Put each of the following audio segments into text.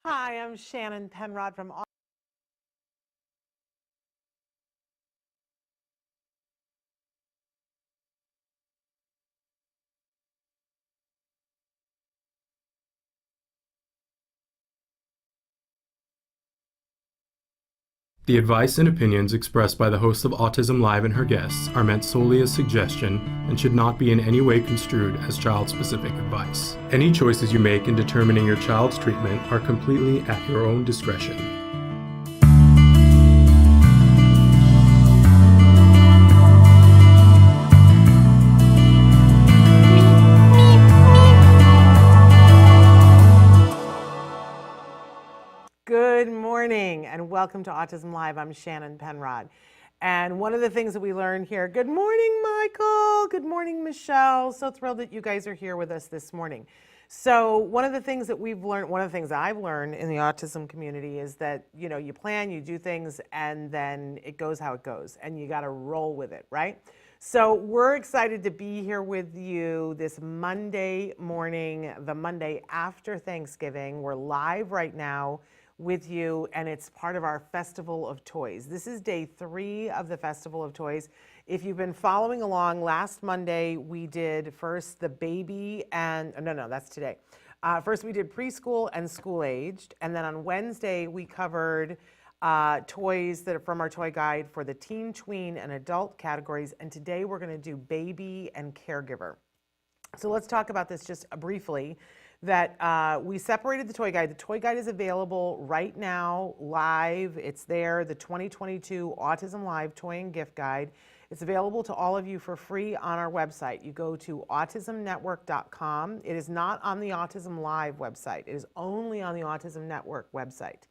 Hi, I'm Shannon Penrod from The advice and opinions expressed by the host of Autism Live and her guests are meant solely as suggestion and should not be in any way construed as child-specific advice. Any choices you make in determining your child's treatment are completely at your own discretion. Good morning and welcome to Autism Live. I'm Shannon Penrod. And one of the things that we learn here, good morning, Michael. Good morning, Michelle. So thrilled that you guys are here with us this morning. So one of the things that we've learned, one of the things I've learned in the autism community is that, you plan, you do things, and then it goes how it goes, and you got to roll with it, right? So we're excited to be here with you this Monday morning, the Monday after Thanksgiving. We're live right now with you, and it's part of our Festival of Toys. This is day 3 of the Festival of Toys. If you've been following along, last Monday we did first the baby and, no, that's today. First we did preschool and school-aged, and then on Wednesday we covered toys that are from our toy guide for the teen, tween, and adult categories, and today we're gonna do baby and caregiver. So let's talk about this just briefly, that we separated the toy guide. The toy guide is available right now, live. It's there, the 2022 Autism Live Toy and Gift Guide. It's available to all of you for free on our website. You go to autismnetwork.com. It is not on the Autism Live website. It is only on the Autism Network website.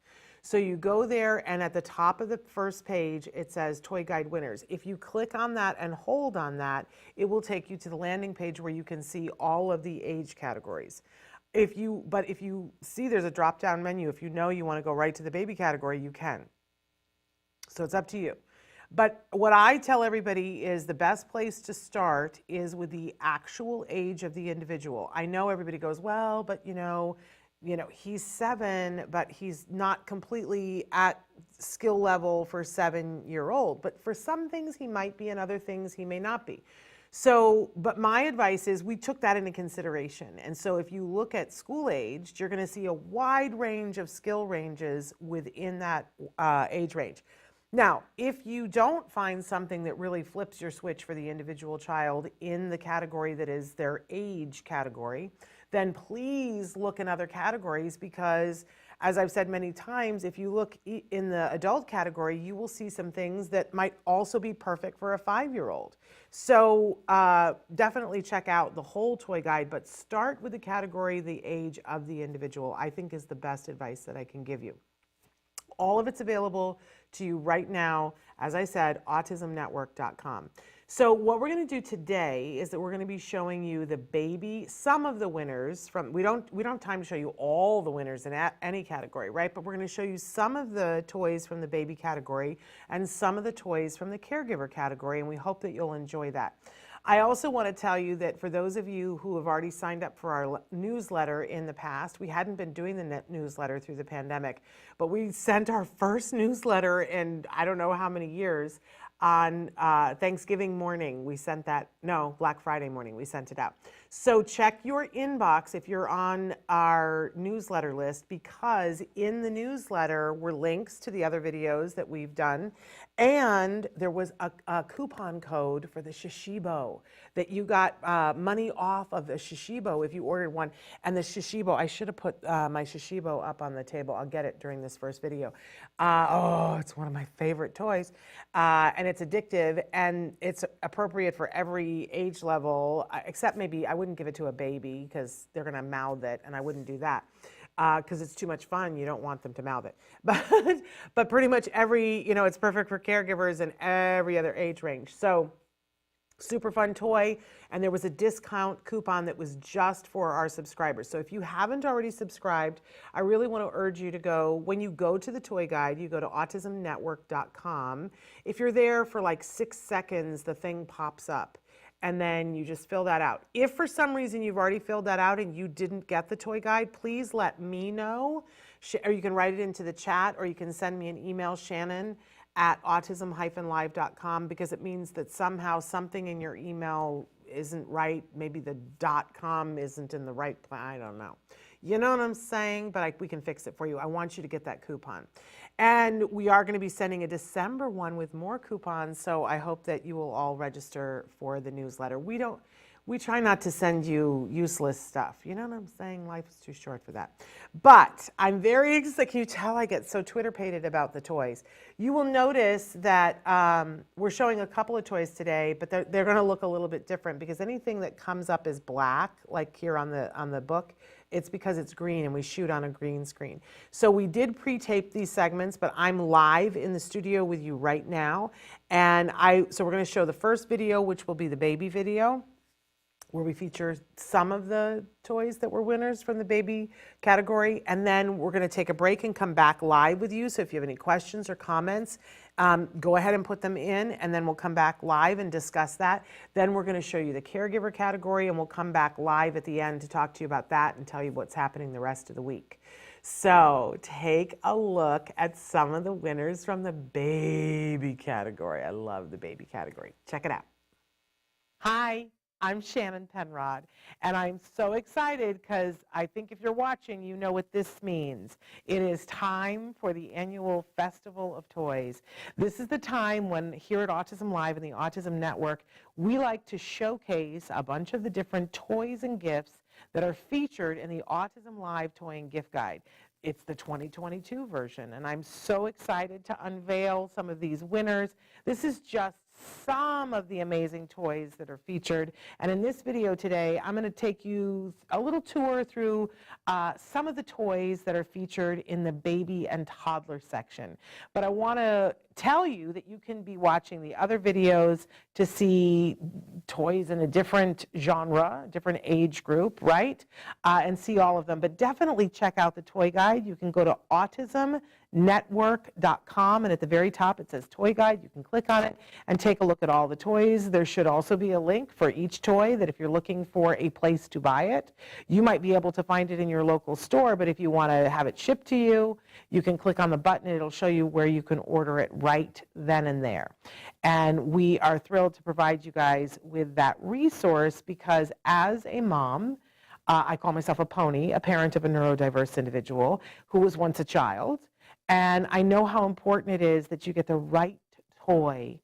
So you go there, and at the top of the first page, it says Toy Guide Winners. If you click on that and hold on that, it will take you to the landing page where you can see all of the age categories. If you see there's a drop-down menu, if you know you want to go right to the baby category, you can. So it's up to you. But what I tell everybody is the best place to start is with the actual age of the individual. I know everybody goes, well, but he's 7, but he's not completely at skill level for 7-year-old. But for some things he might be, and other things he may not be. So, but my advice is we took that into consideration. And so if you look at school-aged, you're gonna see a wide range of skill ranges within that age range. Now, if you don't find something that really flips your switch for the individual child in the category that is their age category, then please look in other categories, because as I've said many times, if you look in the adult category, you will see some things that might also be perfect for a 5-year-old. So definitely check out the whole toy guide, but start with the category, the age of the individual, I think is the best advice that I can give you. All of it's available to you right now, as I said, autismnetwork.com. So what we're going to do today is that we're going to be showing you the baby, some of the winners from, we don't have time to show you all the winners in any category, right? But we're going to show you some of the toys from the baby category and some of the toys from the caregiver category, and we hope that you'll enjoy that. I also want to tell you that for those of you who have already signed up for our newsletter in the past, we hadn't been doing the newsletter through the pandemic, but we sent our first newsletter in I don't know how many years on Thanksgiving morning. We sent that, no, Black Friday morning, we sent it out. So check your inbox if you're on our newsletter list, because in the newsletter were links to the other videos that we've done, and there was a coupon code for the Shishibo that you got money off of the Shishibo if you ordered one. And the Shishibo, I should have put my Shishibo up on the table. I'll get it during this first video. Oh, it's one of my favorite toys. And it's addictive, and it's appropriate for every age level, except maybe I wouldn't give it to a baby because they're going to mouth it, and I wouldn't do that because it's too much fun. You don't want them to mouth it. But pretty much every, it's perfect for caregivers and every other age range. So super fun toy, and there was a discount coupon that was just for our subscribers. So if you haven't already subscribed, I really want to urge you to go, when you go to the toy guide, you go to autismnetwork.com. If you're there for like 6 seconds, the thing pops up, and then you just fill that out. If for some reason you've already filled that out and you didn't get the toy guide, please let me know. or you can write it into the chat, or you can send me an email, Shannon@autism-live.com, because it means that somehow something in your email isn't right. Maybe the .com isn't in the right place. I don't know. You know what I'm saying? But we can fix it for you. I want you to get that coupon. And we are going to be sending a December one with more coupons, so I hope that you will all register for the newsletter. We try not to send you useless stuff. You know what I'm saying? Life is too short for that. But I'm very excited. Can you tell I get so Twitter-pated about the toys? You will notice that we're showing a couple of toys today, but they're going to look a little bit different, because anything that comes up as black, like here on the book, it's because it's green and we shoot on a green screen. So we did pre-tape these segments, but I'm live in the studio with you right now. And so we're going to show the first video, which will be the baby video, where we feature some of the toys that were winners from the baby category. And then we're going to take a break and come back live with you. So if you have any questions or comments, go ahead and put them in, and then we'll come back live and discuss that. Then we're going to show you the caregiver category, and we'll come back live at the end to talk to you about that and tell you what's happening the rest of the week. So take a look at some of the winners from the baby category. I love the baby category. Check it out. Hi. I'm Shannon Penrod, and I'm so excited because I think if you're watching, you know what this means. It is time for the annual Festival of Toys. This is the time when here at Autism Live and the Autism Network, we like to showcase a bunch of the different toys and gifts that are featured in the Autism Live Toy and Gift Guide. It's the 2022 version, and I'm so excited to unveil some of these winners. This is just some of the amazing toys that are featured. And in this video today, I'm going to take you a little tour through some of the toys that are featured in the baby and toddler section. But I want to tell you that you can be watching the other videos to see toys in a different genre, different age group, right? And see all of them. But definitely check out the toy guide. You can go to autismnetwork.com, and at the very top it says toy guide. You can click on it and take a look at all the toys. There should also be a link for each toy, that if you're looking for a place to buy it, you might be able to find it in your local store, but if you want to have it shipped to you, you can click on the button and it'll show you where you can order it right then and there. And we are thrilled to provide you guys with that resource, because as a mom, I call myself a pony, a parent of a neurodiverse individual who was once a child, and I know how important it is that you get the right toy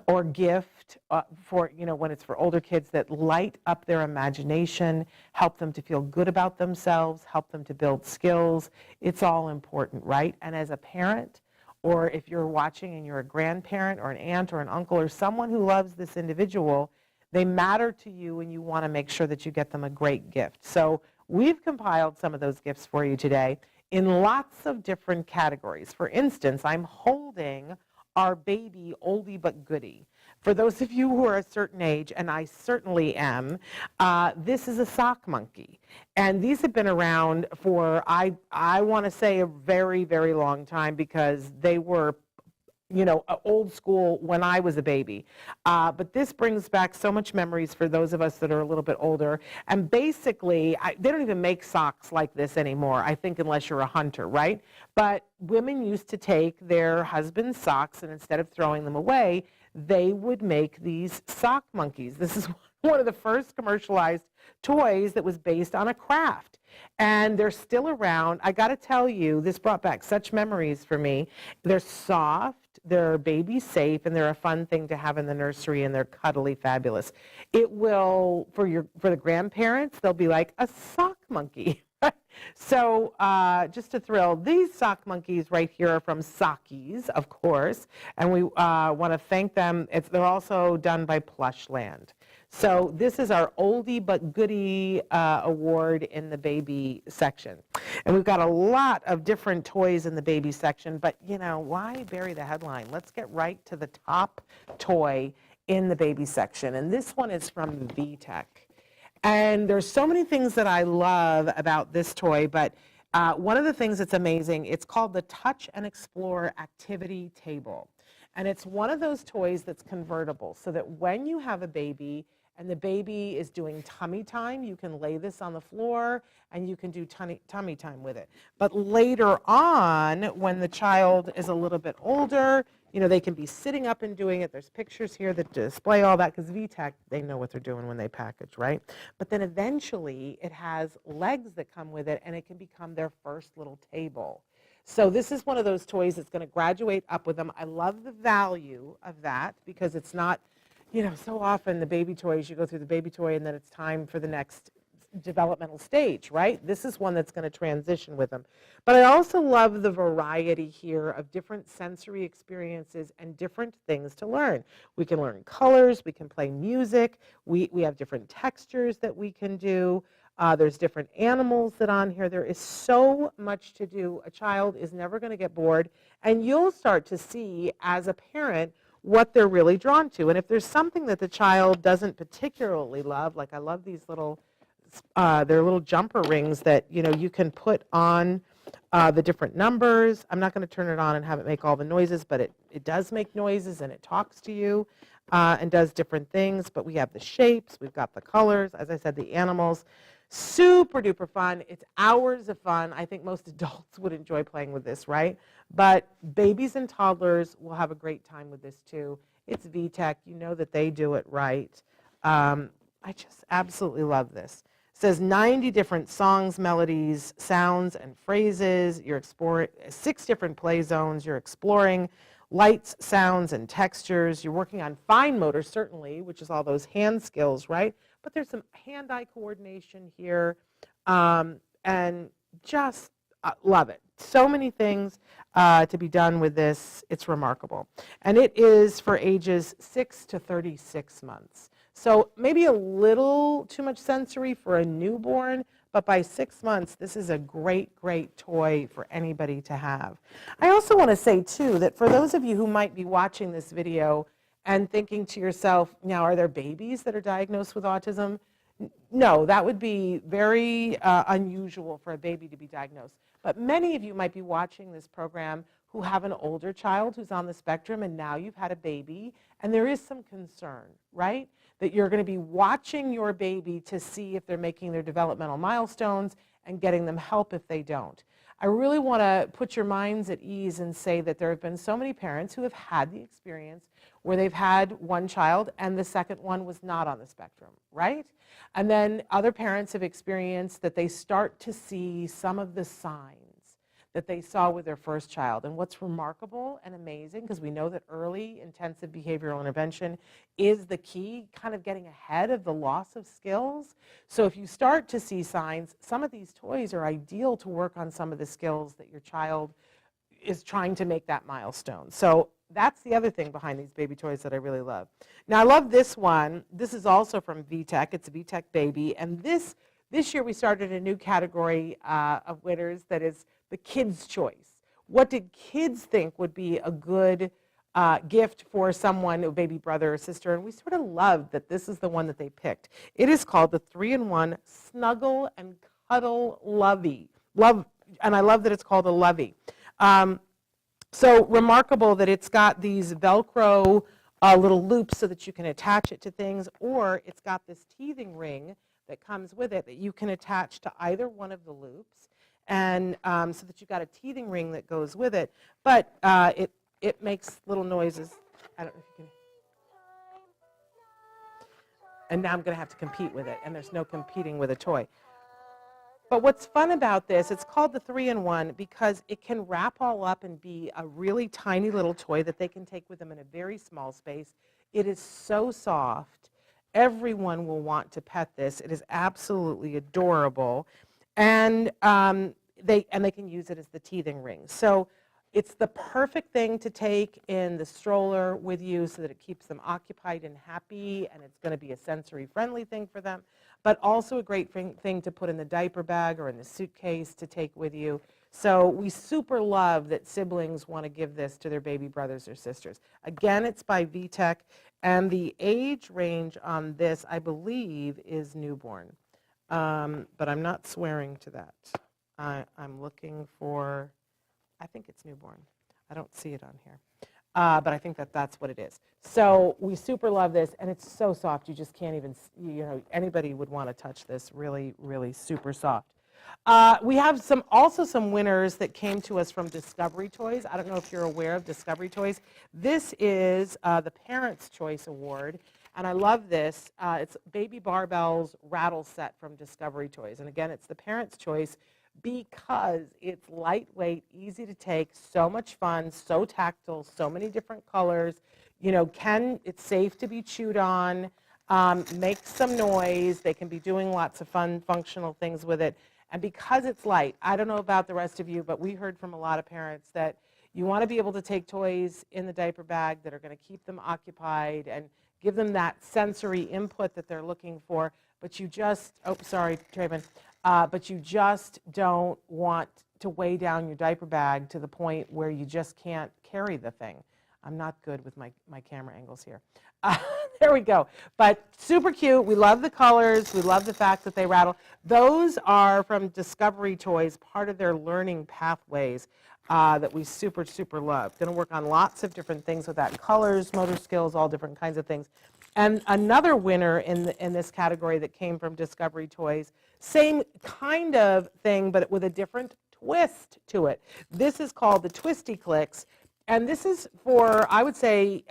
or gift for, when it's for older kids, that light up their imagination, help them to feel good about themselves, help them to build skills. It's all important, right? And as a parent, or if you're watching and you're a grandparent or an aunt or an uncle or someone who loves this individual, they matter to you, and you want to make sure that you get them a great gift. So we've compiled some of those gifts for you today in lots of different categories. For instance, I'm holding our baby oldie but goodie. For those of you who are a certain age, and I certainly am, this is a sock monkey. And these have been around for, I want to say, a very, very long time, because they were old school when I was a baby. But this brings back so much memories for those of us that are a little bit older. And basically, they don't even make socks like this anymore, I think, unless you're a hunter, right? But women used to take their husband's socks, and instead of throwing them away, they would make these sock monkeys. This is one of the first commercialized toys that was based on a craft. And they're still around. I got to tell you, this brought back such memories for me. They're soft, they're baby safe, and they're a fun thing to have in the nursery, and they're cuddly fabulous. It will, for the grandparents, they'll be like a sock monkey. So just a thrill. These sock monkeys right here are from Sockies, of course, and we want to thank them. They're also done by Plushland. So this is our oldie but goodie award in the baby section. And we've got a lot of different toys in the baby section, but why bury the headline? Let's get right to the top toy in the baby section. And this one is from VTech. And there's so many things that I love about this toy, but one of the things that's amazing, it's called the Touch and Explore Activity Table. And it's one of those toys that's convertible, so that when you have a baby and the baby is doing tummy time, you can lay this on the floor and you can do tummy time with it. But later on, when the child is a little bit older, they can be sitting up and doing it. There's pictures here that display all that because VTech, they know what they're doing when they package, right? But then eventually it has legs that come with it and it can become their first little table. So this is one of those toys that's going to graduate up with them. I love the value of that because it's not, so often the baby toys, you go through the baby toy and then it's time for the next developmental stage, right? This is one that's going to transition with them. But I also love the variety here of different sensory experiences and different things to learn. We can learn colors, we can play music, we have different textures that we can do. There's different animals that on here. There is so much to do. A child is never going to get bored, and you'll start to see as a parent what they're really drawn to. And if there's something that the child doesn't particularly love, like I love these little, they're little jumper rings that you can put on the different numbers. I'm not going to turn it on and have it make all the noises, but it does make noises and it talks to you and does different things. But we have the shapes, we've got the colors, as I said, the animals. Super duper fun. It's hours of fun. I think most adults would enjoy playing with this, right? But babies and toddlers will have a great time with this too. It's VTech. You know that they do it right. I just absolutely love this. It says 90 different songs, melodies, sounds, and phrases. You're exploring 6 different play zones. You're exploring lights, sounds, and textures. You're working on fine motor, certainly, which is all those hand skills, right? But there's some hand-eye coordination here, and just love it. So many things to be done with this. It's remarkable. And it is for ages 6 to 36 months. So maybe a little too much sensory for a newborn, but by 6 months, this is a great, great toy for anybody to have. I also want to say, too, that for those of you who might be watching this video and thinking to yourself, now, are there babies that are diagnosed with autism? No, that would be very unusual for a baby to be diagnosed. But many of you might be watching this program who have an older child who's on the spectrum, and now you've had a baby, and there is some concern, right? That you're going to be watching your baby to see if they're making their developmental milestones and getting them help if they don't. I really want to put your minds at ease and say that there have been so many parents who have had the experience where they've had one child and the second one was not on the spectrum, right? And then other parents have experienced that they start to see some of the signs that they saw with their first child. And what's remarkable and amazing, because we know that early intensive behavioral intervention is the key, kind of getting ahead of the loss of skills. So if you start to see signs, some of these toys are ideal to work on some of the skills that your child is trying to make that milestone. So that's the other thing behind these baby toys that I really love. Now I love this one. This is also from VTech. It's a VTech baby. And this year we started a new category of winners that is the kids' choice. What did kids think would be a good gift for someone, a baby brother or sister? And we sort of loved that this is the one that they picked. It is called the 3-in-1 Snuggle and Cuddle Lovey. And I love that it's called a Lovey. So remarkable that it's got these Velcro little loops so that you can attach it to things, or it's got this teething ring that comes with it that you can attach to either one of the loops, and so that you've got a teething ring that goes with it. But it makes little noises. I don't know if you can. And now I'm going to have to compete with it, and there's no competing with a toy. But what's fun about this, it's called the 3-in-1 because it can wrap all up and be a really tiny little toy that they can take with them in a very small space. It is so soft. Everyone will want to pet this. It is absolutely adorable. And they can use it as the teething ring. So it's the perfect thing to take in the stroller with you so that it keeps them occupied and happy, and it's going to be a sensory-friendly thing for them, but also a great thing to put in the diaper bag or in the suitcase to take with you. So we super love that siblings want to give this to their baby brothers or sisters. Again, it's by VTech, and the age range on this, I believe, is newborn. But I'm not swearing to that. I'm looking for, I think it's newborn. I don't see it on here. but I think that that's what it is. So we super love this, and it's so soft. You just can't even, anybody would want to touch this. Really, really super soft. We have also some winners that came to us from Discovery Toys. I don't know if you're aware of Discovery Toys. This is the Parents' Choice Award, and I love this. It's Baby Barbell's Rattle Set from Discovery Toys. And again, it's the Parents' Choice because it's lightweight, easy to take, so much fun, so tactile, so many different colors. It's safe to be chewed on, makes some noise. They can be doing lots of fun, functional things with it. And because it's light, I don't know about the rest of you, but we heard from a lot of parents that you want to be able to take toys in the diaper bag that are going to keep them occupied and give them that sensory input that they're looking for, but you just, sorry, Trayvon, but you just don't want to weigh down your diaper bag to the point where you just can't carry the thing. I'm not good with my camera angles here. There we go. But super cute. We love the colors. We love the fact that they rattle. Those are from Discovery Toys, part of their learning pathways that we super, super love. Going to work on lots of different things with that. Colors, motor skills, all different kinds of things. And another winner in this category that came from Discovery Toys, same kind of thing, but with a different twist to it. This is called the Twisty Clicks. And this is for, I would say,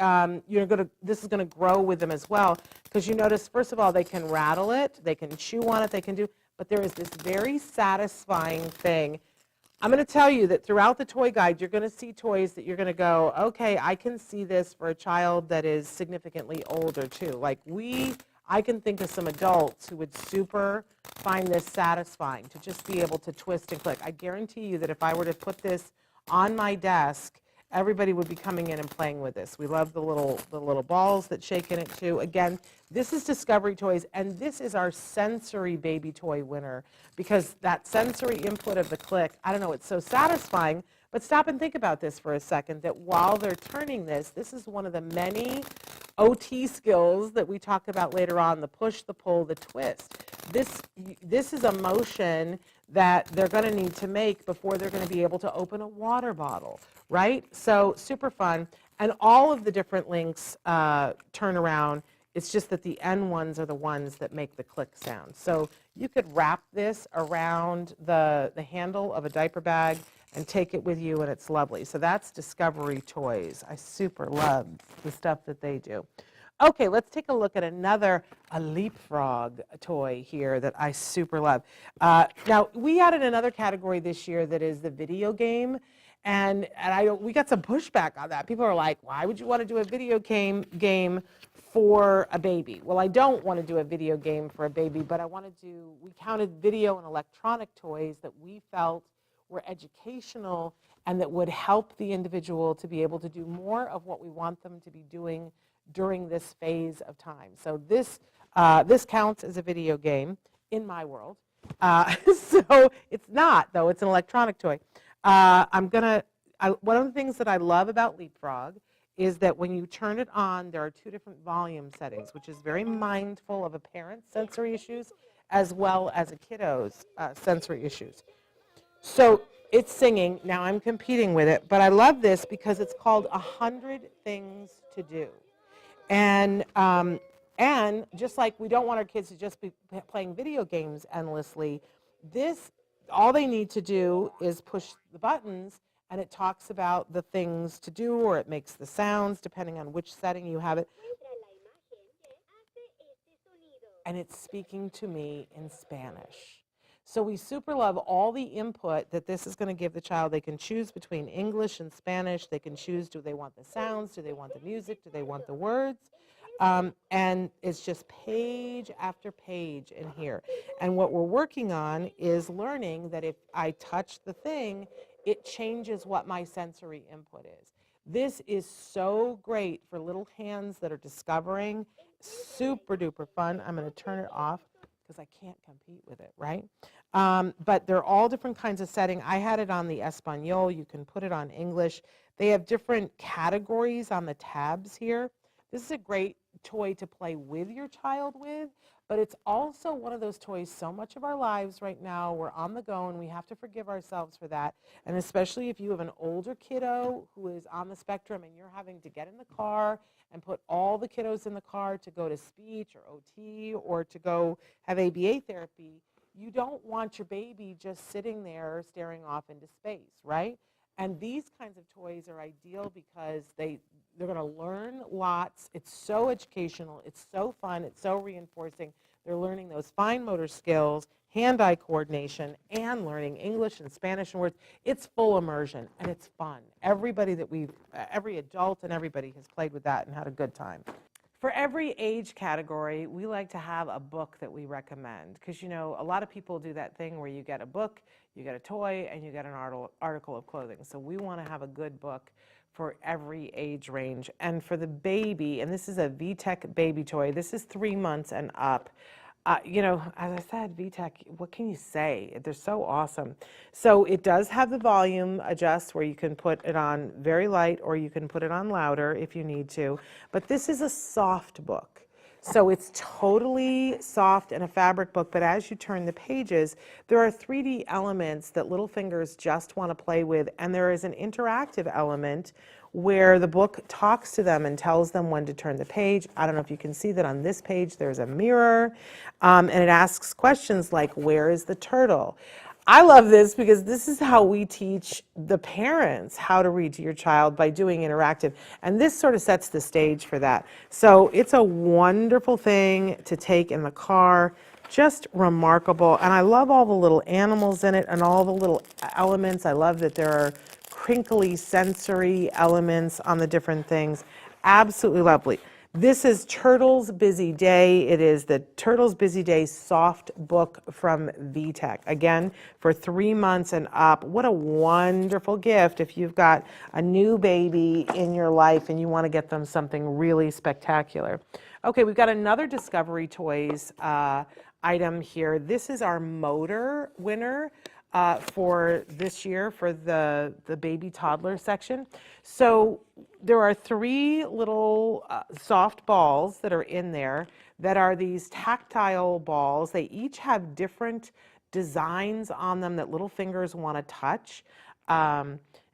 this is going to grow with them as well, because you notice, first of all, they can rattle it, they can chew on it, they can do, but there is this very satisfying thing. I'm going to tell you that throughout the toy guide, you're going to see toys that you're going to go, okay, I can see this for a child that is significantly older too. Like I can think of some adults who would super find this satisfying to just be able to twist and click. I guarantee you that if I were to put this on my desk, everybody would be coming in and playing with this. We love the little balls that shake in it too. Again, this is Discovery Toys, and this is our sensory baby toy winner because that sensory input of the click, I don't know, it's so satisfying. But stop and think about this for a second, that while they're turning this is one of the many OT skills that we talk about later on, the push, the pull, the twist. This is a motion that they're going to need to make before they're going to be able to open a water bottle, right? So super fun. And all of the different links turn around. It's just that the end ones are the ones that make the click sound. So you could wrap this around the handle of a diaper bag and take it with you, and it's lovely. So that's Discovery Toys. I super love the stuff that they do. Okay, let's take a look at a Leapfrog toy here that I super love. Now, we added another category this year that is the video game, and we got some pushback on that. People are like, why would you want to do a video game for a baby? Well, I don't want to do a video game for a baby, but we counted video and electronic toys that we felt were educational and that would help the individual to be able to do more of what we want them to be doing during this phase of time. So this counts as a video game in my world. So it's not, though. It's an electronic toy. One of the things that I love about Leapfrog is that when you turn it on, there are two different volume settings, which is very mindful of a parent's sensory issues as well as a kiddo's sensory issues. So it's singing. Now I'm competing with it, but I love this because it's called 100 Things to Do. And just like we don't want our kids to just be playing video games endlessly, all they need to do is push the buttons, and it talks about the things to do, or it makes the sounds, depending on which setting you have it. And it's speaking to me in Spanish. So we super love all the input that this is going to give the child. They can choose between English and Spanish. They can choose, do they want the sounds? Do they want the music? Do they want the words? And it's just page after page in here. And what we're working on is learning that if I touch the thing, it changes what my sensory input is. This is so great for little hands that are discovering. Super duper fun. I'm going to turn it off because I can't compete with it, right? But they're all different kinds of setting. I had it on the Espanol. You can put it on English. They have different categories on the tabs here This is a great toy to play with your child with, but it's also one of those toys. So much of our lives right now, we're on the go, and we have to forgive ourselves for that. And especially if you have an older kiddo who is on the spectrum and you're having to get in the car and put all the kiddos in the car to go to speech or OT or to go have ABA therapy, you don't want your baby just sitting there staring off into space, right? And these kinds of toys are ideal because they're going to learn lots. It's so educational. It's so fun. It's so reinforcing. They're learning those fine motor skills, hand-eye coordination, and learning English and Spanish and words. It's full immersion, and it's fun. Every adult and everybody has played with that and had a good time. For every age category, we like to have a book that we recommend because, you know, a lot of people do that thing where you get a book, you get a toy, and you get an article of clothing. So we want to have a good book for every age range. And for the baby, and this is a VTech baby toy, this is 3 months and up. You know, as I said, VTech, what can you say? They're so awesome. So it does have the volume adjust where you can put it on very light or you can put it on louder if you need to. But this is a soft book. So it's totally soft and a fabric book, but as you turn the pages, there are 3D elements that little fingers just want to play with, and there is an interactive element where the book talks to them and tells them when to turn the page. I don't know if you can see that on this page, there's a mirror, and it asks questions like, where is the turtle? I love this because this is how we teach the parents how to read to your child, by doing interactive. And this sort of sets the stage for that. So it's a wonderful thing to take in the car, just remarkable. And I love all the little animals in it and all the little elements. I love that there are crinkly sensory elements on the different things. Absolutely lovely. This is Turtle's Busy Day. It is the Turtle's Busy Day soft book from VTech. Again, for 3 months and up. What a wonderful gift if you've got a new baby in your life and you want to get them something really spectacular. Okay, we've got another Discovery Toys item here. This is our motor winner. For this year for the baby toddler section. So there are 3 little soft balls that are in there that are these tactile balls. They each have different designs on them that little fingers want to touch.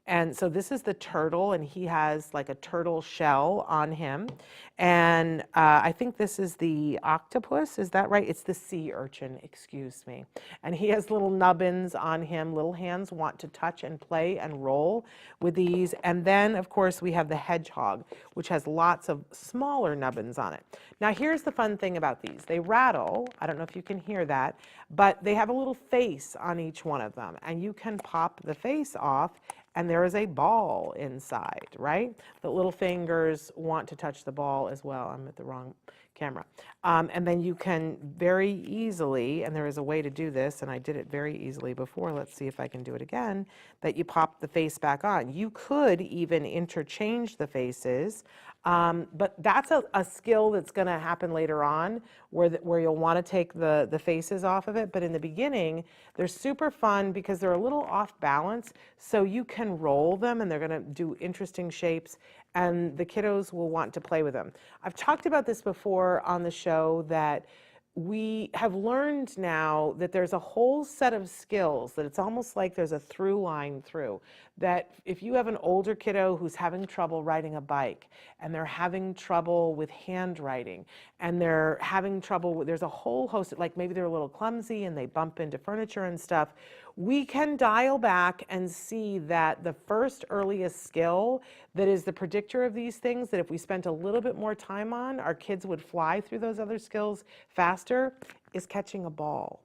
And so this is the turtle, and he has like a turtle shell on him. And I think this is the octopus, is that right? It's the sea urchin, excuse me. And he has little nubbins on him. Little hands want to touch and play and roll with these. And then, of course, we have the hedgehog, which has lots of smaller nubbins on it. Now, here's the fun thing about these. They rattle. I don't know if you can hear that, but they have a little face on each one of them. And you can pop the face off, and there is a ball inside, right? The little fingers want to touch the ball as well. I'm at the wrong camera. And then you can very easily, and there is a way to do this, and I did it very easily before. Let's see if I can do it again, that you pop the face back on. You could even interchange the faces, but that's a skill that's going to happen later on where you'll want to take the faces off of it. But in the beginning, they're super fun because they're a little off balance, so you can roll them and they're going to do interesting shapes, and the kiddos will want to play with them. I've talked about this before on the show that we have learned now that there's a whole set of skills that it's almost like there's a through line through. That if you have an older kiddo who's having trouble riding a bike, and they're having trouble with handwriting, and they're having trouble with, there's a whole host of, like maybe they're a little clumsy and they bump into furniture and stuff, we can dial back and see that the first earliest skill that is the predictor of these things, that if we spent a little bit more time on, our kids would fly through those other skills faster, is catching a ball.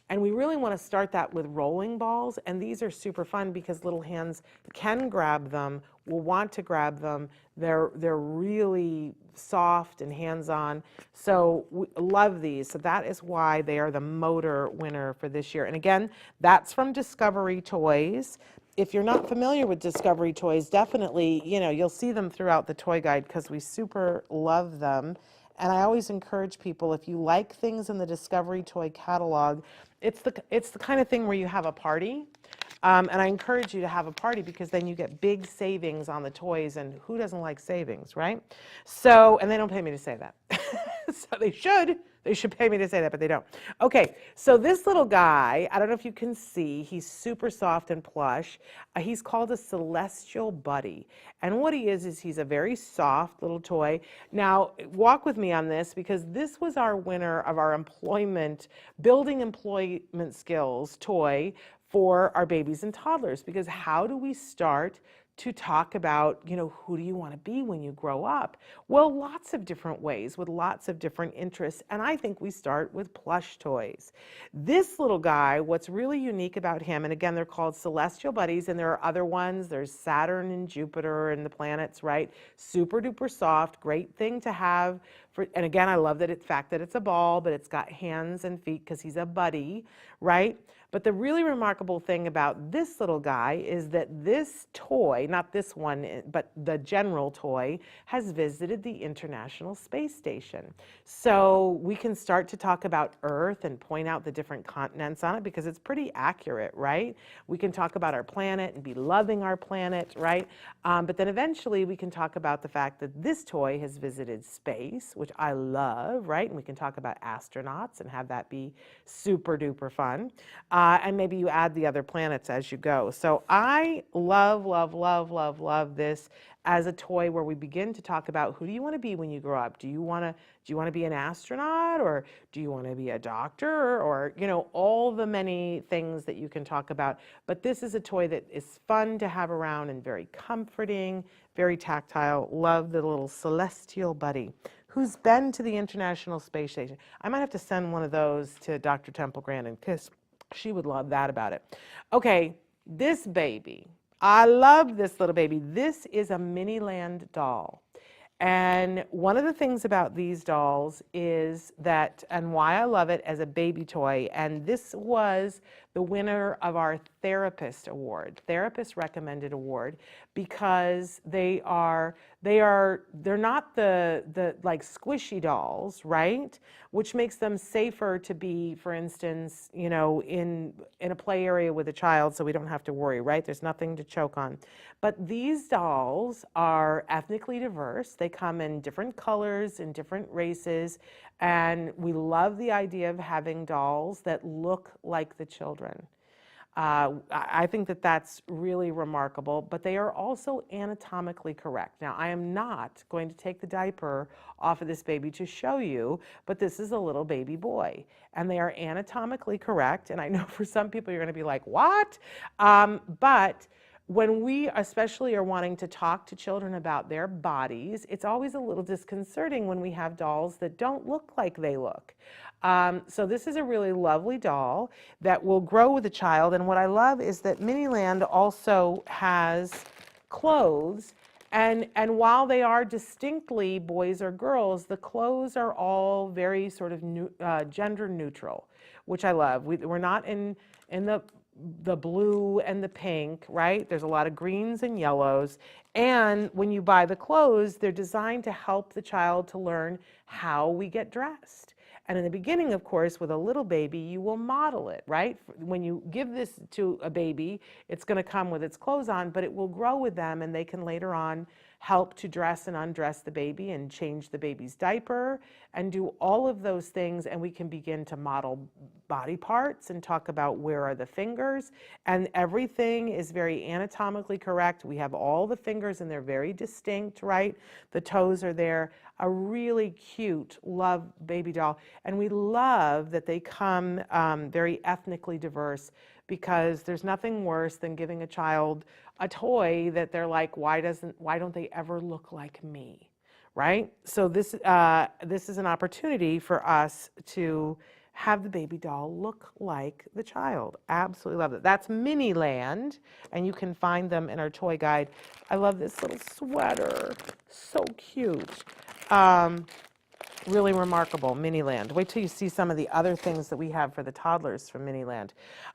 And we really want to start that with rolling balls, and these are super fun because little hands can grab them, will want to grab them. They're really soft and hands-on, so we love these. So that is why they are the motor winner for this year. And again, that's from Discovery Toys. If you're not familiar with Discovery Toys, definitely, you'll see them throughout the toy guide because we super love them. And I always encourage people, if you like things in the Discovery Toy catalog, it's the kind of thing where you have a party And I encourage you to have a party because then you get big savings on the toys, and who doesn't like savings, right? So, and they don't pay me to say that. So they should. They should pay me to say that, but they don't. Okay, so this little guy, I don't know if you can see, he's super soft and plush. He's called a celestial buddy. And what he is he's a very soft little toy. Now, walk with me on this because this was our winner of our building employment skills toy for our babies and toddlers. Because how do we start to talk about, who do you want to be when you grow up? Well, lots of different ways with lots of different interests. And I think we start with plush toys. This little guy, what's really unique about him, and again, they're called celestial buddies, and there are other ones. There's Saturn and Jupiter and the planets, right? Super duper soft, great thing to have. And again, I love the fact that it's a ball, but it's got hands and feet because he's a buddy, right? But the really remarkable thing about this little guy is that this toy, not this one, but the general toy, has visited the International Space Station. So we can start to talk about Earth and point out the different continents on it because it's pretty accurate, right? We can talk about our planet and be loving our planet, right? But then eventually we can talk about the fact that this toy has visited space, which I love, right? And we can talk about astronauts and have that be super duper fun. And maybe you add the other planets as you go. So I love, love, love, love, love this as a toy where we begin to talk about who do you want to be when you grow up? Do you want to be an astronaut, or do you want to be a doctor, or all the many things that you can talk about. But this is a toy that is fun to have around and very comforting, very tactile. Love the little celestial buddy who's been to the International Space Station. I might have to send one of those to Dr. Temple Grandin because she would love that about it. Okay, this baby. I love this little baby. This is a Miniland doll. And one of the things about these dolls is that, and why I love it as a baby toy, and this was the winner of our Therapist Award, Therapist Recommended Award, because they're not the like squishy dolls, right? Which makes them safer to be, for instance, in a play area with a child, so we don't have to worry, right? There's nothing to choke on. But these dolls are ethnically diverse. They come in different colors and different races, and we love the idea of having dolls that look like the children. I think that that's really remarkable, but they are also anatomically correct. Now, I am not going to take the diaper off of this baby to show you, but this is a little baby boy, and they are anatomically correct. And I know for some people you're going to be like, what? But when we especially are wanting to talk to children about their bodies, it's always a little disconcerting when we have dolls that don't look like they look. So this is a really lovely doll that will grow with a child. And what I love is that Miniland also has clothes. And while they are distinctly boys or girls, the clothes are all very sort of gender neutral, which I love. We're not in the blue and the pink, right? There's a lot of greens and yellows. And when you buy the clothes, they're designed to help the child to learn how we get dressed. And in the beginning, of course, with a little baby, you will model it, right? When you give this to a baby, it's going to come with its clothes on, but it will grow with them, and they can later on help to dress and undress the baby and change the baby's diaper and do all of those things. And we can begin to model body parts and talk about where are the fingers, and everything is very anatomically correct. We have all the fingers and they're very distinct, right? The toes are there. A really cute, love baby doll. And we love that they come very ethnically diverse, because there's nothing worse than giving a child a toy that they're like, why don't they ever look like me, right? So this is an opportunity for us to have the baby doll look like the child. Absolutely love it. That's Miniland, and you can find them in our toy guide. I love this little sweater, so cute. Really remarkable, Miniland. Wait till you see some of the other things that we have for the toddlers from Miniland.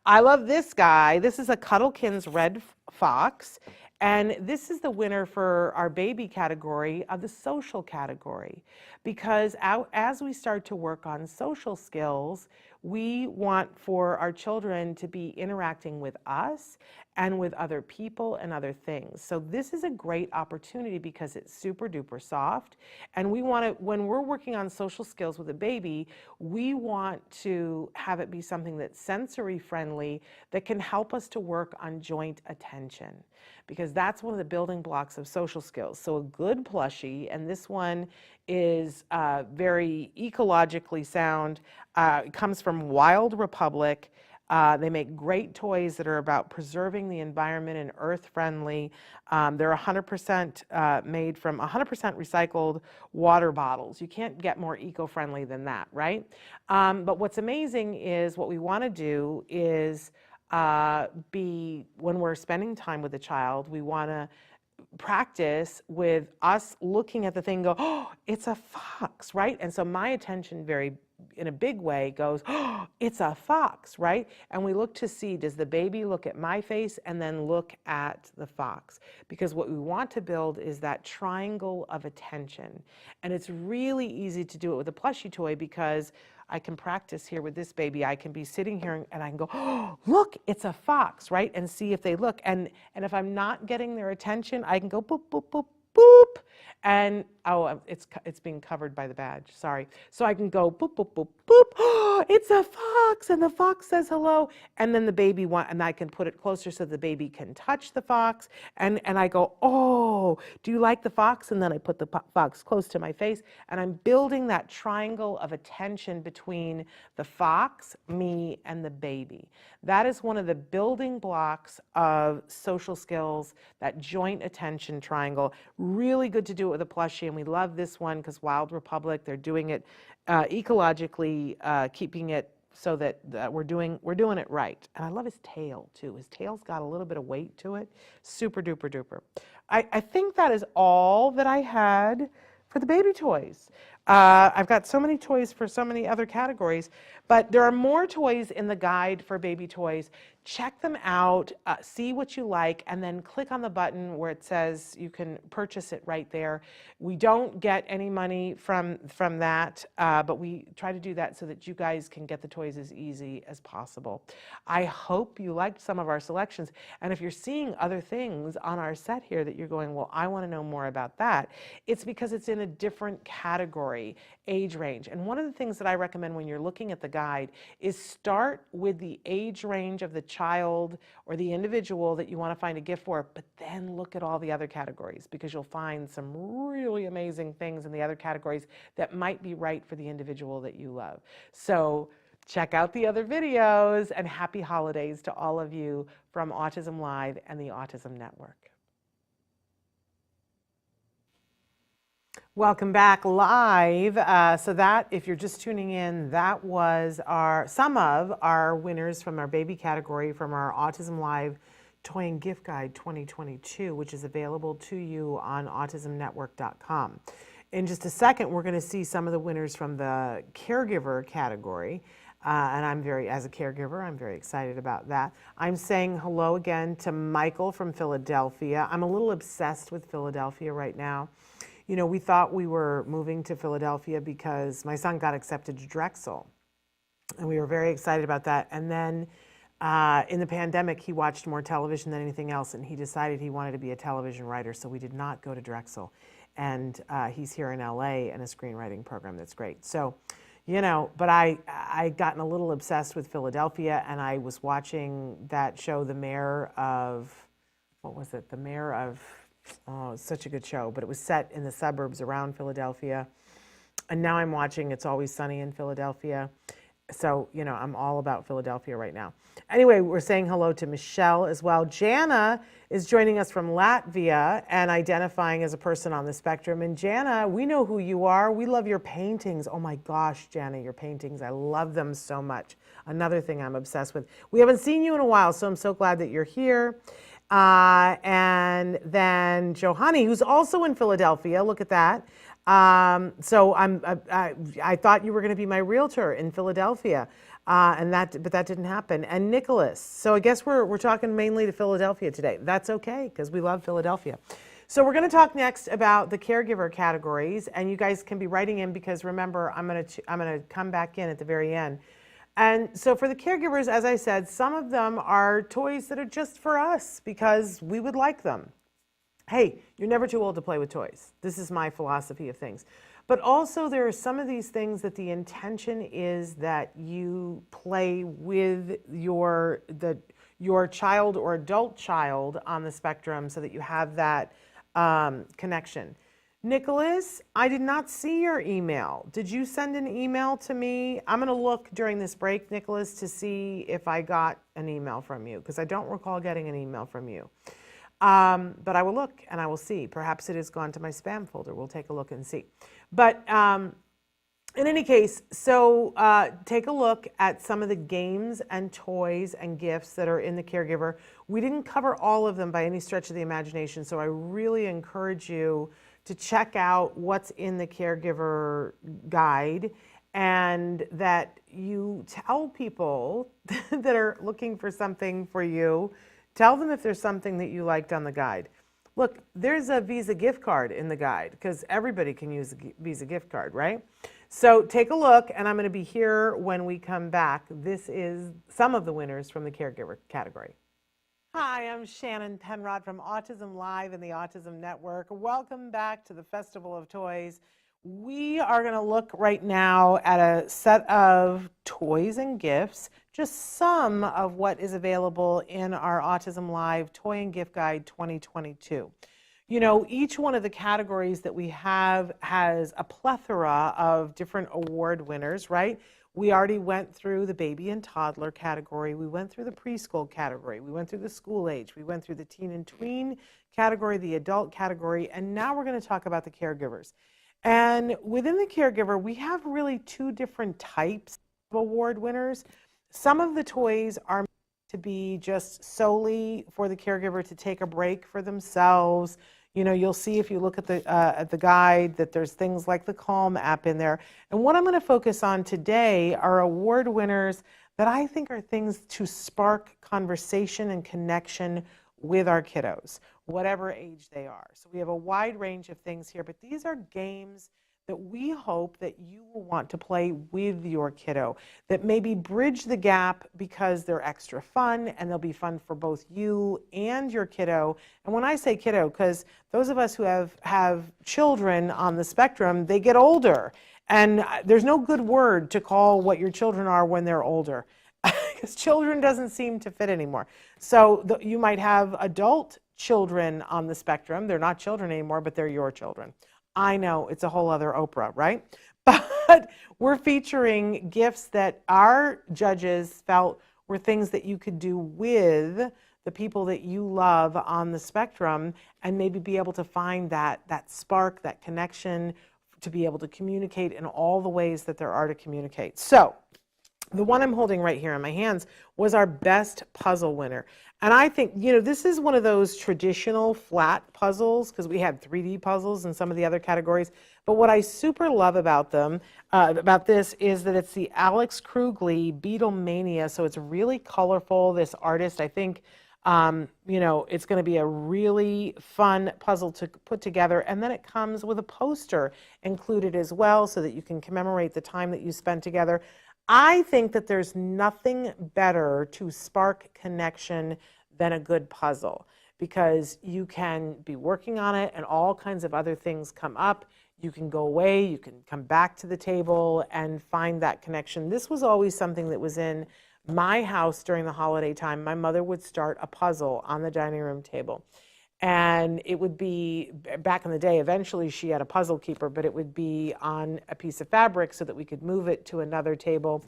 I love this guy. This is a Cuddlekins red fox, And this is the winner for our baby category of the social category, because as we start to work on social skills, we want for our children to be interacting with us and with other people and other things. So this is a great opportunity because it's super duper soft. And we want to, when we're working on social skills with a baby, we want to have it be something that's sensory friendly, that can help us to work on joint attention, because that's one of the building blocks of social skills. So a good plushie, and this one is very ecologically sound, comes from Wild Republic. They make great toys that are about preserving the environment and earth-friendly. They're 100% made from 100% recycled water bottles. You can't get more eco-friendly than that, right? But what's amazing is what we want to do is when we're spending time with a child, we want to practice with us looking at the thing, go, oh, it's a fox, right? And so my attention in a big way goes, oh, it's a fox, right? And we look to see, does the baby look at my face and then look at the fox? Because what we want to build is that triangle of attention. And it's really easy to do it with a plushie toy, because I can practice here with this baby. I can be sitting here and I can go, oh, look, it's a fox, right? And see if they look. And if I'm not getting their attention, I can go boop, boop, boop, boop. And, oh, it's being covered by the badge, sorry. So I can go boop, boop, boop, boop. Oh, it's a fox, and the fox says hello. And then the baby and I can put it closer so the baby can touch the fox. And I go, oh, do you like the fox? And then I put the fox close to my face. And I'm building that triangle of attention between the fox, me, and the baby. That is one of the building blocks of social skills, that joint attention triangle. Really good to do it with a plushie, and we love this one because Wild Republic, they're doing it ecologically, keeping it so that we're doing it right. And I love his tail too. His tail's got a little bit of weight to it. Super duper duper. I think that is all that I had for the baby toys. I've got so many toys for so many other categories, but there are more toys in the guide for baby toys. Check them out, see what you like, and then click on the button where it says you can purchase it right there. We don't get any money from that, but we try to do that so that you guys can get the toys as easy as possible. I hope you liked some of our selections, and if you're seeing other things on our set here that you're going, well, I want to know more about that, it's because it's in a different category, age range. And one of the things that I recommend when you're looking at the guide is start with the age range of the child or the individual that you want to find a gift for, but then look at all the other categories, because you'll find some really amazing things in the other categories that might be right for the individual that you love. So check out the other videos, and happy holidays to all of you from Autism Live and the Autism Network. Welcome back live. So that, if you're just tuning in, that was some of our winners from our baby category from our Autism Live Toy and Gift Guide 2022, which is available to you on autismnetwork.com. In just a second, we're going to see some of the winners from the Caregiver category. And as a caregiver, I'm very excited about that. I'm saying hello again to Michael from Philadelphia. I'm a little obsessed with Philadelphia right now. You know, we thought we were moving to Philadelphia because my son got accepted to Drexel, and we were very excited about that. And then in the pandemic, he watched more television than anything else, and he decided he wanted to be a television writer, so we did not go to Drexel. And he's here in LA in a screenwriting program that's great. So, you know, but I gotten a little obsessed with Philadelphia, and I was watching that show, The Mayor of, what was it? The Mayor of, oh, it's such a good show, but it was set in the suburbs around Philadelphia. And now I'm watching It's Always Sunny in Philadelphia. So, you know, I'm all about Philadelphia right now. Anyway, we're saying hello to Michelle as well. Jana is joining us from Latvia and identifying as a person on the spectrum. And Jana, we know who you are. We love your paintings. Oh my gosh, Jana, your paintings. I love them so much. Another thing I'm obsessed with. We haven't seen you in a while, so I'm so glad that you're here. And then Johanny, who's also in Philadelphia, look at that. So I thought you were going to be my realtor in Philadelphia, but that didn't happen. And Nicholas. So I guess we're talking mainly to Philadelphia today. That's okay because we love Philadelphia. So we're going to talk next about the caregiver categories, and you guys can be writing in because remember I'm going to come back in at the very end. And so for the caregivers, as I said, some of them are toys that are just for us because we would like them. Hey, you're never too old to play with toys. This is my philosophy of things. But also there are some of these things that the intention is that you play with your child or adult child on the spectrum so that you have that connection. Nicholas, I did not see your email. Did you send an email to me? I'm going to look during this break, Nicholas, to see if I got an email from you because I don't recall getting an email from you. But I will look and I will see. Perhaps it has gone to my spam folder. We'll take a look and see. But in any case, so take a look at some of the games and toys and gifts that are in the caregiver. We didn't cover all of them by any stretch of the imagination, so I really encourage you to check out what's in the caregiver guide and that you tell people that are looking for something for you. Tell them if there's something that you liked on the guide. Look, there's a Visa gift card in the guide because everybody can use a Visa gift card, right? So take a look, and I'm going to be here when we come back. This is some of the winners from the caregiver category. Hi, I'm Shannon Penrod from Autism Live and the Autism Network. Welcome back to the Festival of Toys. We are going to look right now at a set of toys and gifts, just some of what is available in our Autism Live Toy and Gift Guide 2022. You know, each one of the categories that we have has a plethora of different award winners, right? We already went through the baby and toddler category. We went through the preschool category. We went through the school age. We went through the teen and tween category, the adult category, and now we're going to talk about the caregivers. And within the caregiver, we have really two different types of award winners. Some of the toys are meant to be just solely for the caregiver to take a break for themselves. You know, you'll see if you look at the guide that there's things like the Calm app in there. And what I'm going to focus on today are award winners that I think are things to spark conversation and connection with our kiddos, whatever age they are. So we have a wide range of things here, but these are games that we hope that you will want to play with your kiddo, that maybe bridge the gap because they're extra fun and they'll be fun for both you and your kiddo. And when I say kiddo, because those of us who have children on the spectrum, they get older. And there's no good word to call what your children are when they're older, because children doesn't seem to fit anymore. So you might have adult children on the spectrum. They're not children anymore, but they're your children. I know, it's a whole other Oprah, right? But we're featuring gifts that our judges felt were things that you could do with the people that you love on the spectrum and maybe be able to find that spark, that connection, to be able to communicate in all the ways that there are to communicate. So the one I'm holding right here in my hands was our best puzzle winner. And I think, you know, this is one of those traditional flat puzzles because we had 3D puzzles in some of the other categories. But what I super love about them, about this, is that it's the Alex Krugli Beatlemania. So it's really colorful. This artist, I think, you know, it's going to be a really fun puzzle to put together. And then it comes with a poster included as well so that you can commemorate the time that you spent together. I think that there's nothing better to spark connection than a good puzzle because you can be working on it and all kinds of other things come up. You can go away, you can come back to the table and find that connection. This was always something that was in my house during the holiday time. My mother would start a puzzle on the dining room table. And it would be, back in the day, eventually she had a puzzle keeper, but it would be on a piece of fabric so that we could move it to another table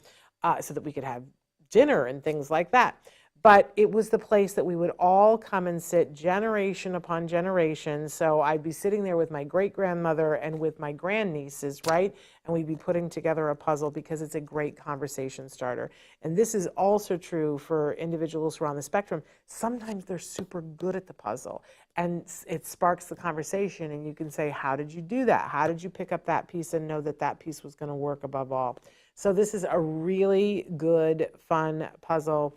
so that we could have dinner and things like that. But it was the place that we would all come and sit generation upon generation. So I'd be sitting there with my great-grandmother and with my grandnieces, right? And we'd be putting together a puzzle because it's a great conversation starter. And this is also true for individuals who are on the spectrum. Sometimes they're super good at the puzzle and it sparks the conversation, and you can say, how did you do that? How did you pick up that piece and know that that piece was going to work above all? So this is a really good, fun puzzle.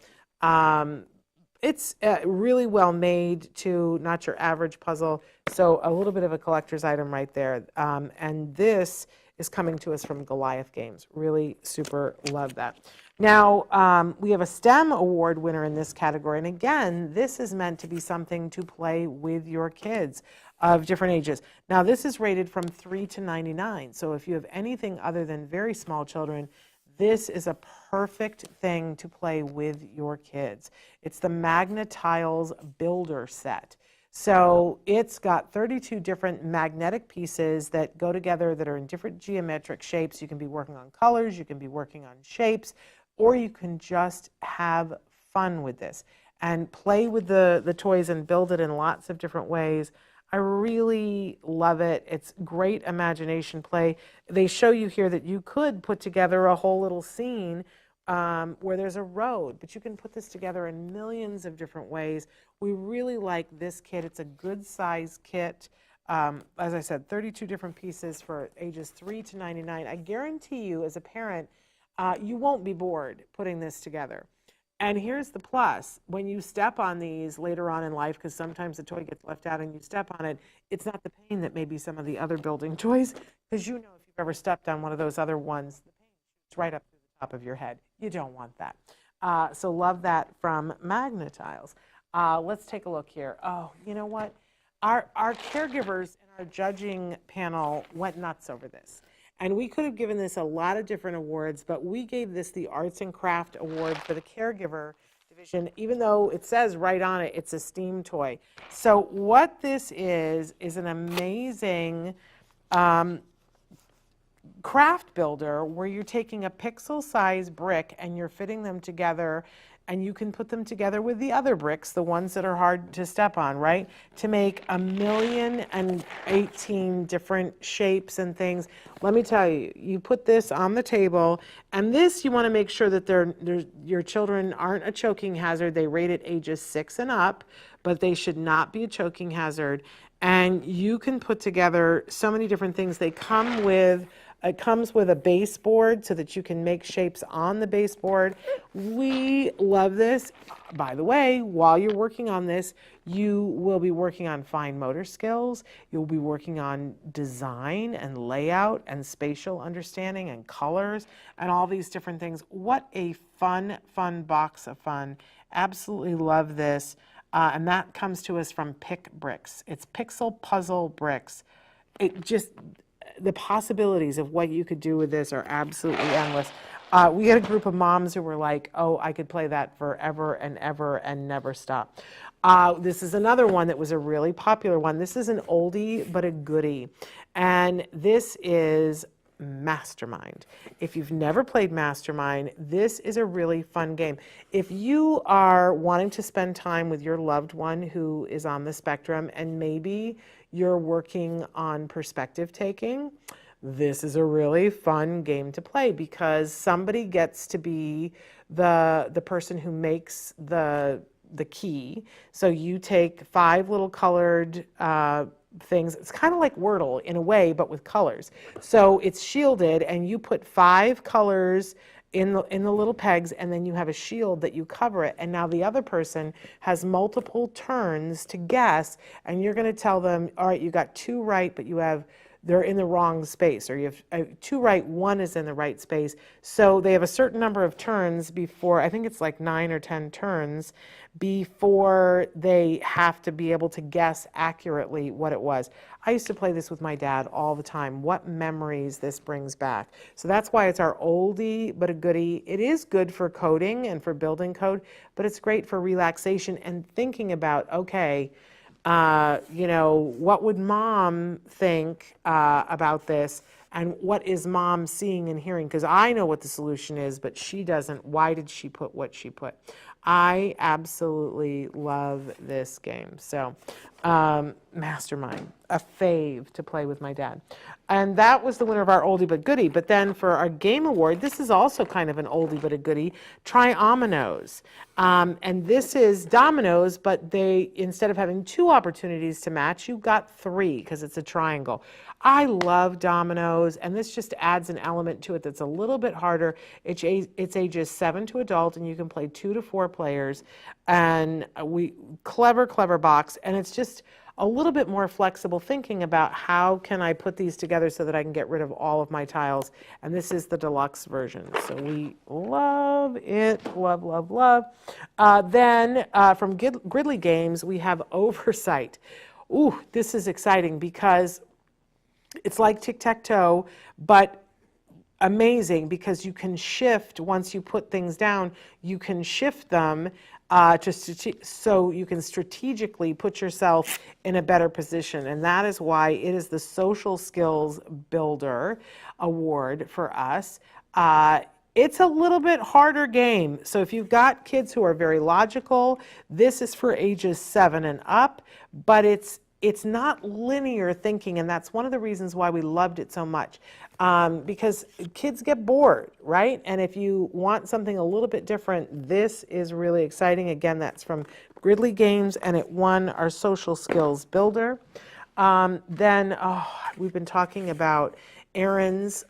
It's really well made too, not your average puzzle. So a little bit of a collector's item right there. And this is coming to us from Goliath Games. Really super love that. Now, we have a STEM award winner in this category. And again, this is meant to be something to play with your kids of different ages. Now, this is rated from 3 to 99. So if you have anything other than very small children, this is a perfect thing to play with your kids. It's the Magna Tiles Builder Set. So it's got 32 different magnetic pieces that go together that are in different geometric shapes. You can be working on colors, you can be working on shapes, or you can just have fun with this and play with the toys and build it in lots of different ways. I really love it. It's great imagination play. They show you here that you could put together a whole little scene where there's a road, but you can put this together in millions of different ways. We really like this kit. It's a good size kit. As I said, 32 different pieces for ages 3 to 99. I guarantee you as a parent, you won't be bored putting this together. And here's the plus. When you step on these later on in life, because sometimes the toy gets left out and you step on it, it's not the pain that maybe some of the other building toys, because you know if you've ever stepped on one of those other ones, the pain shoots right up to the top of your head. You don't want that. So love that from Magna Tiles. Let's take a look here. Oh, you know what? Our caregivers and our judging panel went nuts over this. And we could have given this a lot of different awards, but we gave this the Arts and Craft Award for the Caregiver division, even though it says right on it, it's a STEAM toy. So what this is an amazing craft builder where you're taking a pixel-sized brick and you're fitting them together, and you can put them together with the other bricks, the ones that are hard to step on, right? To make 1,018 different shapes and things. Let me tell you, you put this on the table, and this you want to make sure that your children aren't a choking hazard. They rate it ages 6 and up, but they should not be a choking hazard. And you can put together so many different things. It comes with a baseboard so that you can make shapes on the baseboard. We love this. By the way, while you're working on this, you will be working on fine motor skills. You'll be working on design and layout and spatial understanding and colors and all these different things. What a fun, fun box of fun. Absolutely love this. And that comes to us from Pick Bricks. It's Pixel Puzzle Bricks. The possibilities of what you could do with this are absolutely endless. We had a group of moms who were like, oh, I could play that forever and ever and never stop. This is another one that was a really popular one. This is an oldie but a goodie. And this is Mastermind. If you've never played Mastermind, this is a really fun game. If you are wanting to spend time with your loved one who is on the spectrum and maybe you're working on perspective taking, this is a really fun game to play because somebody gets to be the person who makes the key. So you take 5 little colored things. It's kind of like Wordle in a way, but with colors. So it's shielded, and you put 5 colors in the little pegs, and then you have a shield that you cover it. And now the other person has multiple turns to guess, and you're going to tell them, all right, you got 2 right, but they're in the wrong space, or you have 2 right, 1 is in the right space. So they have a certain number of turns before, I think it's like 9 or 10 turns, before they have to be able to guess accurately what it was. I used to play this with my dad all the time. What memories this brings back. So that's why it's our oldie but a goodie. It is good for coding and for building code, but it's great for relaxation and thinking about, okay, what would mom think about this, and what is mom seeing and hearing? Because I know what the solution is, but she doesn't. Why did she put what she put? I absolutely love this game. So, Mastermind, a fave to play with my dad. And that was the winner of our oldie but goodie. But then for our game award, this is also kind of an oldie but a goodie. Try Ominoes. And this is dominoes, but they, instead of having 2 opportunities to match, you got 3 because it's a triangle. I love dominoes, and this just adds an element to it that's a little bit harder. It's ages 7 to adult, and you can play 2 to 4 players. And clever box, and it's just a little bit more flexible thinking about how can I put these together so that I can get rid of all of my tiles. And this is the deluxe version. So we love it, love. Then from Gridley Games, we have Oversight. Ooh, this is exciting because it's like tic-tac-toe, but amazing because you can shift, once you put things down, you can shift them so you can strategically put yourself in a better position. And that is why it is the Social Skills Builder Award for us. It's a little bit harder game. So if you've got kids who are very logical, this is for ages 7 and up, but it's not linear thinking, and that's one of the reasons why we loved it so much, because kids get bored, right? And if you want something a little bit different, this is really exciting. Again, that's from Gridley Games, and it won our Social Skills Builder. Then we've been talking about Aaron's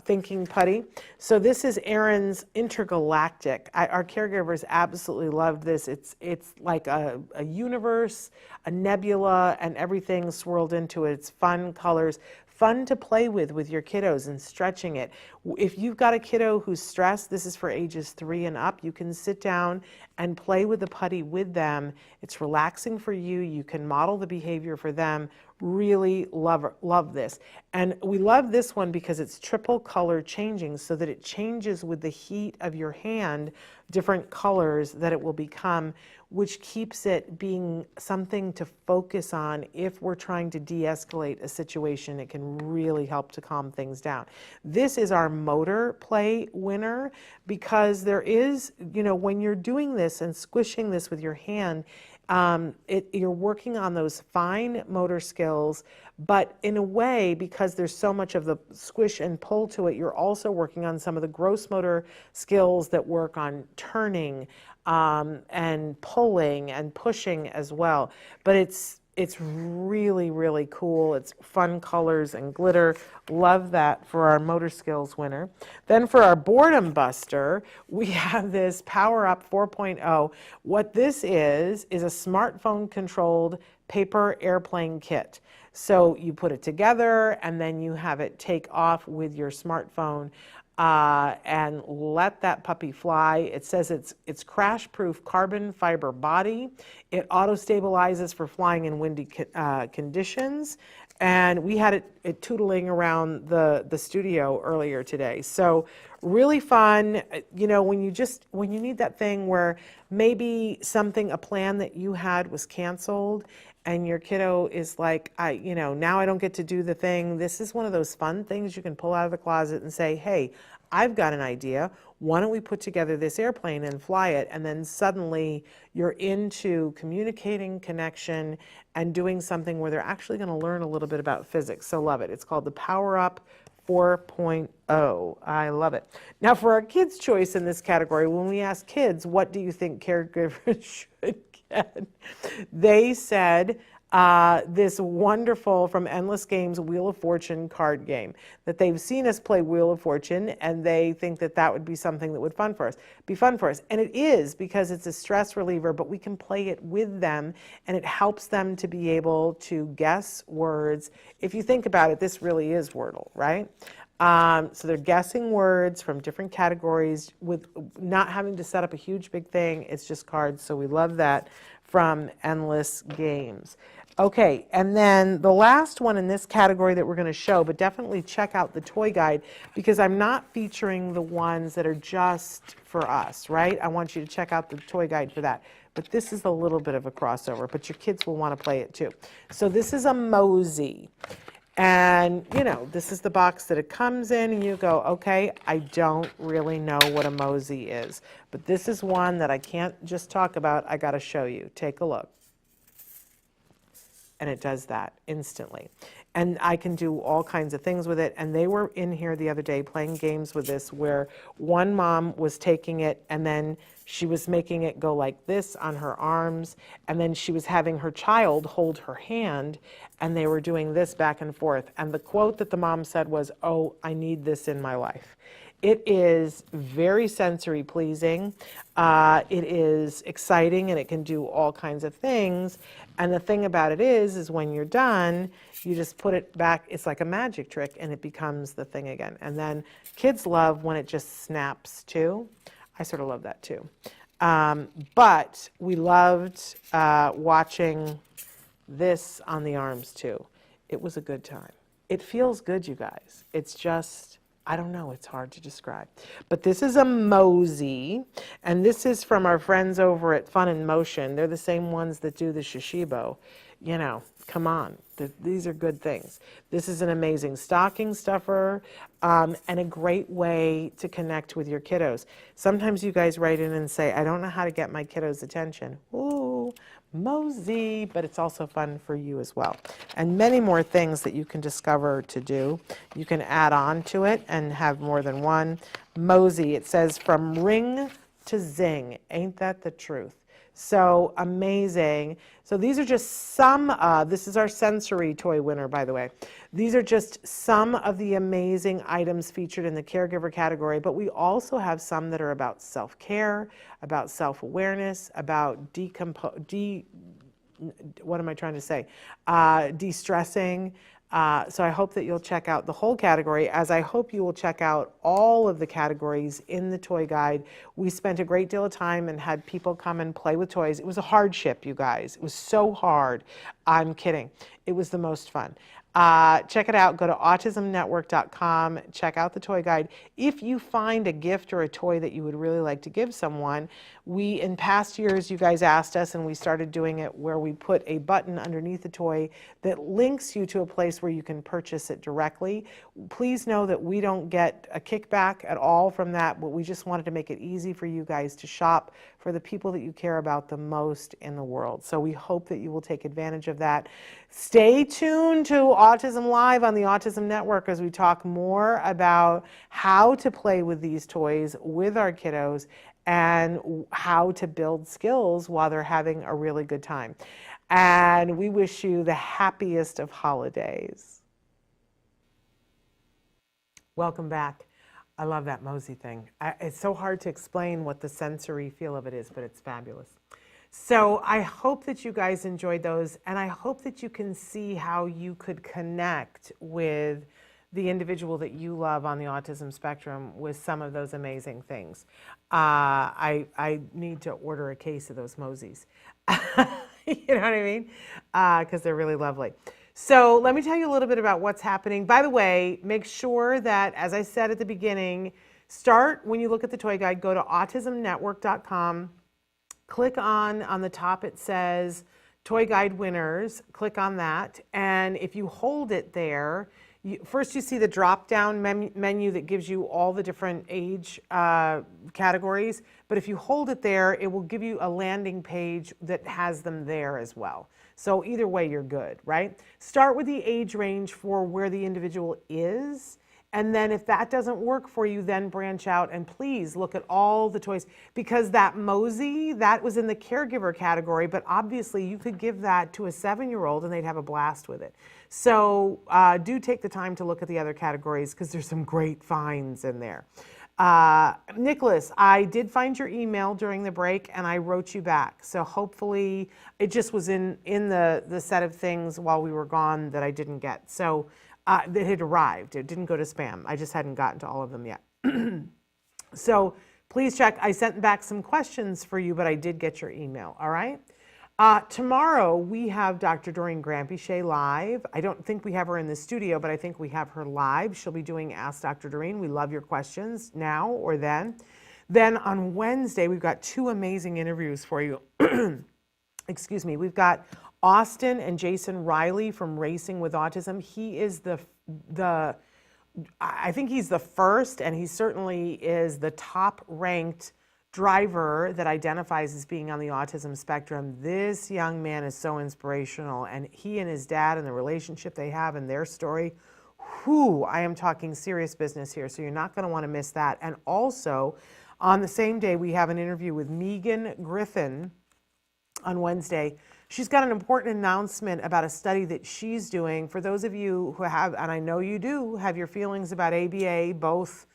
Thinking Putty. So this is Aaron's Intergalactic. Our caregivers absolutely love this. It's like a universe, a nebula, and everything swirled into it. It's fun colors, fun to play with your kiddos and stretching it. If you've got a kiddo who's stressed, this is for ages 3 and up. You can sit down and play with the putty with them. It's relaxing for you. You can model the behavior for them. Really love this. And we love this one because it's triple color changing, so that it changes with the heat of your hand, different colors that it will become, which keeps it being something to focus on. If we're trying to de-escalate a situation, it can really help to calm things down. This is our motor play winner because there is, when you're doing this and squishing this with your hand, you're working on those fine motor skills, but in a way, because there's so much of the squish and pull to it, you're also working on some of the gross motor skills that work on turning and pulling and pushing as well. But it's really cool. It's fun colors and glitter. Love that for our motor skills winner. Then for our boredom buster, we have this Power Up 4.0. What this is a smartphone controlled paper airplane kit. So you put it together and then you have it take off with your smartphone and let that puppy fly. It says it's crash-proof carbon fiber body. It auto-stabilizes for flying in windy conditions. And we had it tootling around the studio earlier today. So really fun, when you need that thing where maybe a plan that you had was canceled and your kiddo is like, now I don't get to do the thing. This is one of those fun things you can pull out of the closet and say, hey, I've got an idea. Why don't we put together this airplane and fly it? And then suddenly you're into communicating, connection, and doing something where they're actually going to learn a little bit about physics. So love it. It's called the Power Up 4.0. I love it. Now for our kids' choice in this category, when we ask kids, what do you think caregivers should get? They said this wonderful, from Endless Games, Wheel of Fortune card game, that they've seen us play Wheel of Fortune and they think that would be something that would be fun for us. And it is, because it's a stress reliever, but we can play it with them and it helps them to be able to guess words. If you think about it, this really is Wordle, right? So they're guessing words from different categories with not having to set up a huge big thing. It's just cards. So we love that from Endless Games. Okay, and then the last one in this category that we're going to show, but definitely check out the toy guide, because I'm not featuring the ones that are just for us, right? I want you to check out the toy guide for that. But this is a little bit of a crossover, but your kids will want to play it too. So this is a Mosey. And, this is the box that it comes in, and you go, okay, I don't really know what a mosey is, but this is one that I can't just talk about. I got to show you. Take a look. And it does that instantly. And I can do all kinds of things with it. And they were in here the other day playing games with this, where one mom was taking it and then she was making it go like this on her arms, and then she was having her child hold her hand, and they were doing this back and forth. And the quote that the mom said was, "Oh, I need this in my life." It is very sensory pleasing. It is exciting, and it can do all kinds of things. And the thing about it is when you're done, you just put it back. It's like a magic trick, and it becomes the thing again. And then kids love when it just snaps too. I sort of love that too. But we loved watching this on the arms too. It was a good time. It feels good, you guys. It's just, I don't know, it's hard to describe. But this is a mosey, and this is from our friends over at Fun in Motion. They're the same ones that do the Shishibo. Come on, these are good things. This is an amazing stocking stuffer, and a great way to connect with your kiddos. Sometimes you guys write in and say, I don't know how to get my kiddos' attention. Ooh, mosey, but it's also fun for you as well. And many more things that you can discover to do. You can add on to it and have more than one. Mosey, it says from ring to zing. Ain't that the truth? So amazing. So these are just some, this is our sensory toy winner, by the way. These are just some of the amazing items featured in the caregiver category, but we also have some that are about self-care, about self-awareness, about de-stressing. So I hope that you'll check out the whole category, as I hope you will check out all of the categories in the toy guide. We spent a great deal of time and had people come and play with toys. It was a hardship, you guys. It was so hard. I'm kidding. It was the most fun. Check it out. Go to autismnetwork.com. Check out the toy guide. If you find a gift or a toy that you would really like to give someone, in past years, you guys asked us, and we started doing it where we put a button underneath the toy that links you to a place where you can purchase it directly. Please know that we don't get a kickback at all from that, but we just wanted to make it easy for you guys to shop for the people that you care about the most in the world. So we hope that you will take advantage of that. Stay tuned to Autism Live on the Autism Network as we talk more about how to play with these toys with our kiddos and how to build skills while they're having a really good time. And we wish you the happiest of holidays. Welcome back. I love that mosey thing. It's so hard to explain what the sensory feel of it is, but it's fabulous. So I hope that you guys enjoyed those, and I hope that you can see how you could connect with the individual that you love on the autism spectrum with some of those amazing things. I need to order a case of those mosies. You know what I mean? Because they're really lovely. So let me tell you a little bit about what's happening. By the way, make sure that, as I said at the beginning, when you look at the toy guide, go to autismnetwork.com, click on the top it says Toy Guide Winners, click on that, and if you hold it there, first you see the drop-down menu that gives you all the different age categories, but if you hold it there, it will give you a landing page that has them there as well. So either way, you're good, right? Start with the age range for where the individual is, and then if that doesn't work for you, then branch out and please look at all the toys, because that mosey, that was in the caregiver category, but obviously you could give that to a 7-year-old and they'd have a blast with it. So do take the time to look at the other categories because there's some great finds in there. Nicholas, I did find your email during the break and I wrote you back. So hopefully it just was in the set of things while we were gone that I didn't get. So that had arrived. It didn't go to spam. I just hadn't gotten to all of them yet. So please check. I sent back some questions for you, but I did get your email. All right. Tomorrow we have Dr. Doreen Granpeesheh live. I don't think we have her in the studio, but I think we have her live. She'll be doing Ask Dr. Doreen. We love your questions now or then. Then on Wednesday, we've got 2 amazing interviews for you. Excuse me. We've got Austin and Jason Riley from Racing with Autism. He is I think he's the first, and he certainly is the top ranked driver that identifies as being on the autism spectrum. This young man is so inspirational, and he and his dad and the relationship they have and their story, I am talking serious business here, so you're not going to want to miss that. And also, on the same day, we have an interview with Megan Griffin on Wednesday. She's got an important announcement about a study that she's doing. For those of you who have, and I know you do, have your feelings about ABA, both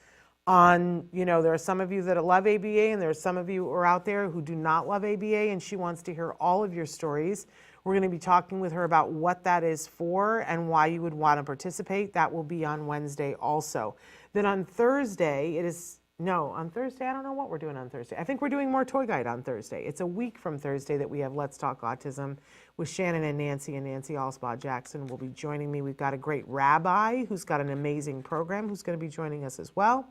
on, there are some of you that love ABA and there are some of you who are out there who do not love ABA, and she wants to hear all of your stories. We're going to be talking with her about what that is for and why you would want to participate. That will be on Wednesday also. Then on Thursday, on Thursday, I don't know what we're doing on Thursday. I think we're doing more Toy Guide on Thursday. It's a week from Thursday that we have Let's Talk Autism with Shannon and Nancy Allspaw Jackson will be joining me. We've got a great rabbi who's got an amazing program who's going to be joining us as well,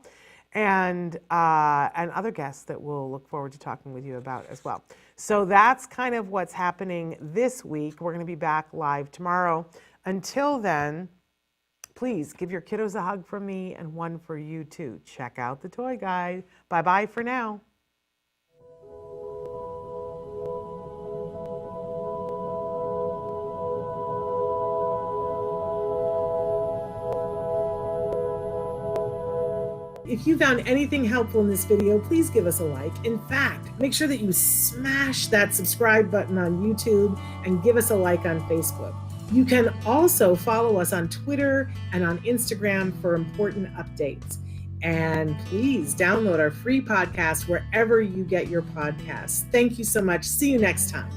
and other guests that we'll look forward to talking with you about as well. So that's kind of what's happening this week. We're going to be back live tomorrow. Until then, please give your kiddos a hug from me and one for you too. Check out the Toy Guide. Bye-bye for now. If you found anything helpful in this video, please give us a like. In fact, make sure that you smash that subscribe button on YouTube and give us a like on Facebook. You can also follow us on Twitter and on Instagram for important updates. And please download our free podcast wherever you get your podcasts. Thank you so much. See you next time.